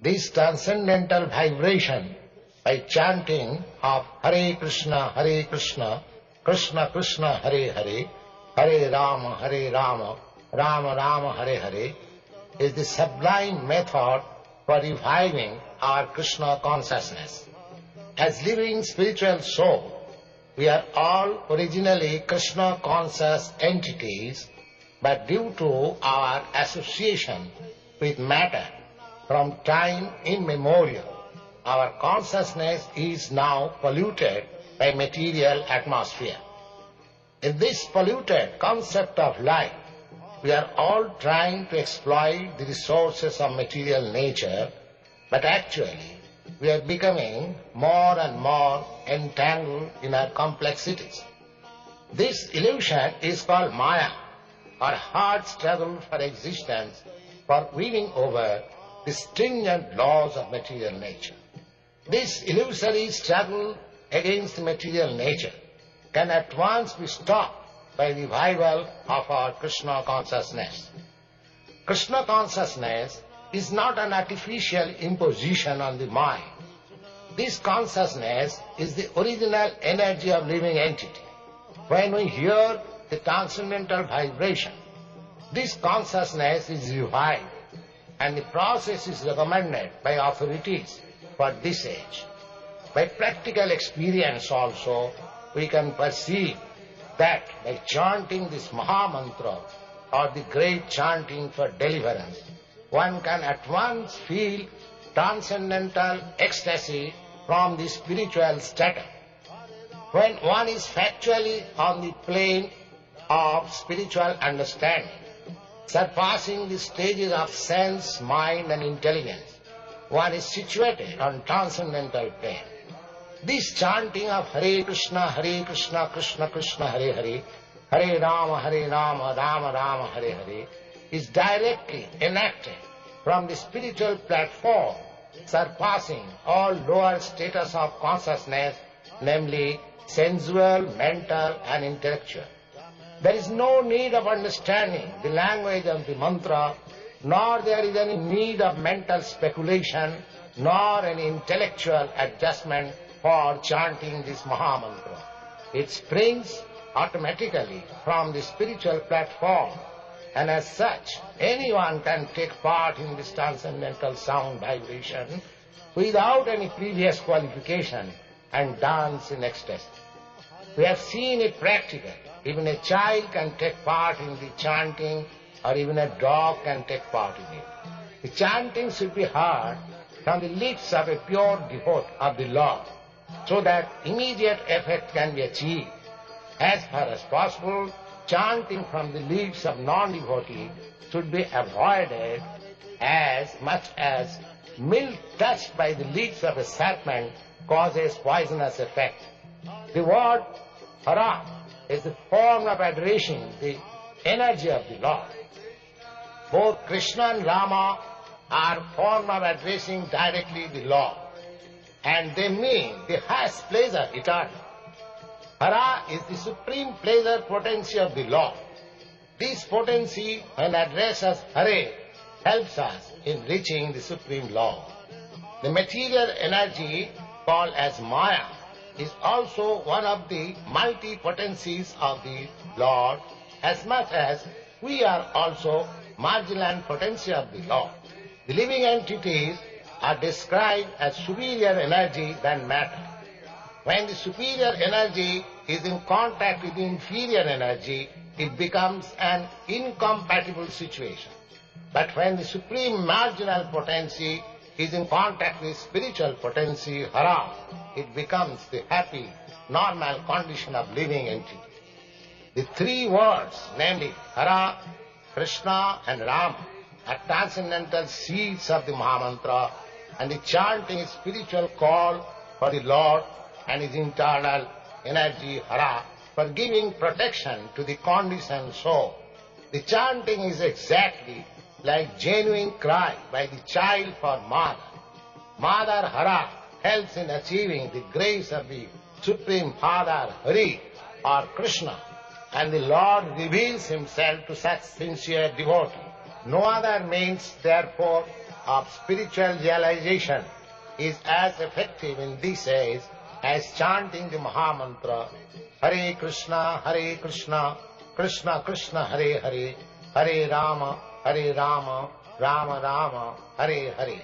This transcendental vibration by chanting of Hare Krishna, Krishna Krishna, Hare Hare, Hare Rama, Rama Rama, Hare Hare, is the sublime method for reviving our Krishna consciousness. As living spiritual soul, we are all originally Krishna conscious entities, but due to our association with matter from time immemorial, our consciousness is now polluted by material atmosphere. In this polluted concept of life, we are all trying to exploit the resources of material nature, but actually we are becoming more and more entangled in our complexities. This illusion is called Maya, or hard struggle for existence, for winning over the stringent laws of material nature. This illusory struggle against material nature can at once be stopped by revival of our Krishna consciousness. Krishna consciousness is not an artificial imposition on the mind. This consciousness is the original energy of living entity. When we hear the transcendental vibration, this consciousness is revived, and the process is recommended by authorities for this age. By practical experience also, we can perceive that by chanting this Maha Mantra, or the great chanting for deliverance, one can at once feel transcendental ecstasy from the spiritual status. When one is factually on the plane of spiritual understanding, surpassing the stages of sense, mind and intelligence, one is situated on transcendental plane. This chanting of Hare Krishna, Krishna Krishna, Hare Hare, Hare Rama, Rama Rama, Hare Hare, is directly enacted from the spiritual platform, surpassing all lower status of consciousness, namely sensual, mental and intellectual. There is no need of understanding the language of the mantra, nor there is any need of mental speculation, nor any intellectual adjustment for chanting this Maha Mantra. It springs automatically from the spiritual platform, and as such, anyone can take part in this transcendental sound vibration without any previous qualification and dance in ecstasy. We have seen it practically. Even a child can take part in the chanting, or even a dog can take part in it. The chanting should be heard from the lips of a pure devotee of the Lord, so that immediate effect can be achieved. As far as possible, chanting from the lips of non-devotee should be avoided, as much as milk touched by the lips of a serpent causes poisonous effect. The word Hara is the form of addressing the energy of the Lord. Both Krishna and Rama are form of addressing directly the Lord, and they mean the highest pleasure eternal. Hara is the supreme pleasure potency of the Lord. This potency, when addressed as Hare, helps us in reaching the supreme Lord. The material energy, called as Maya, is also one of the multi-potencies of the Lord, as much as we are also marginal potency of the Lord. The living entities are described as superior energy than matter. When the superior energy is in contact with the inferior energy, it becomes an incompatible situation. But when the supreme marginal potency is in contact with spiritual potency, Hara, it becomes the happy, normal condition of living entity. The three words, namely Hara, Krishna and Rama, are transcendental seeds of the Mahamantra, and the chanting is spiritual call for the Lord and his internal energy, Hara, for giving protection to the conditioned soul. The chanting is exactly like genuine cry by the child for mother. Mother Hara helps in achieving the grace of the Supreme Father Hari or Krishna, and the Lord reveals himself to such sincere devotee. No other means, therefore, of spiritual realization is as effective in this age as chanting the Mahamantra Hare Krishna, Krishna Krishna, Hare Hare, Hare Rama, Rama Rama, Hare Hare.